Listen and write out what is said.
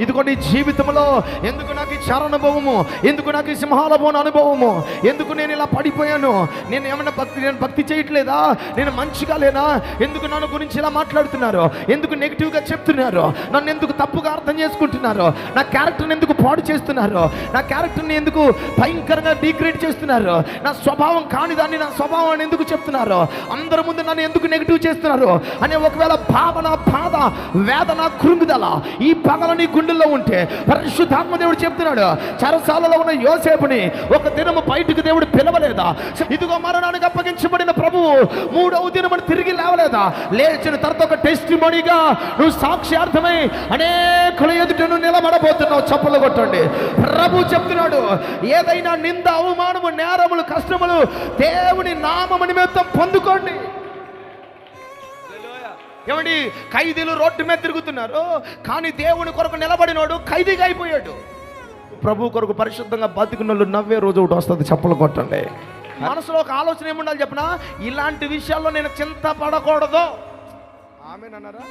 ఇదిగో నీ జీవితంలో ఎందుకు నాకు ఈ చార అనుభవము, ఎందుకు నాకు ఈ సింహాల బోన అనుభవము, ఎందుకు నేను ఇలా పడిపోయాను, నేను ఏమన్నా భక్తి చేయట్లేదా, నేను మంచిగా లేనా, ఎందుకు నన్ను గురించి ఇలా మాట్లాడుతున్నారు, ఎందుకు నెగిటివ్గా చెప్తున్నారు, నన్ను ఎందుకు తప్పుగా అర్థం చేసుకుంటున్నారు, నా క్యారెక్టర్ని ఎందుకు పాడు చేస్తున్నారు, నా క్యారెక్టర్ని ఎందుకు భయంకరంగా డిగ్రేడ్ చేస్తున్నారు, నా స్వభావం కాని దాన్ని నా స్వభావాన్ని ఎందుకు చెప్తున్నారు, అందరి ముందు నన్ను ఎందుకు నెగిటివ్ చేస్తున్నారు అనే ఒకవేళ భావన, బాధ, వేదన, కృంగుదల ఈ పగలని గుండెల్లో ఉంటే పరిశుద్ధాత్మ దేవుడు చెప్తున్నాడు, చెరసాలలో ఉన్న యోసేపుని ఒక దినము బయటకు దేవుడు పిలవలేదా? ఇదిగో మరణానికి అప్పగించబడిన ప్రభువు 3వ దినమున తిరిగి లేవలేదా? లేచిన తర్వాత ఒక టెస్టిమోనీగా నువ్వు సాక్ష్యార్థమై అనేకుల ఎదుట నువ్వు నిలబడబోతున్నావు. చప్పలు కొట్టండి. ప్రభు చెప్తున్నాడు, ఏదైనా నింద, అవమానము, నేరములు, కష్టములు దేవుని నామము నిమిత్తం పొందుకోండి. ఏమండి, ఖైదీలు రోడ్డు మీద తిరుగుతున్నారు, కానీ దేవుని కొరకు నిలబడినోడు ఖైదీగా అయిపోయాడు. ప్రభు కొరకు పరిశుద్ధంగా బతికిన వాళ్ళు నవ్వే రోజు ఒకటి వస్తుంది. చప్పలు కొట్టండి. మనసులో ఒక ఆలోచన ఏముండాలి చెప్పనా? ఇలాంటి విషయాల్లో నేను చింతపడకూడదు. ఆమేనన్నారా?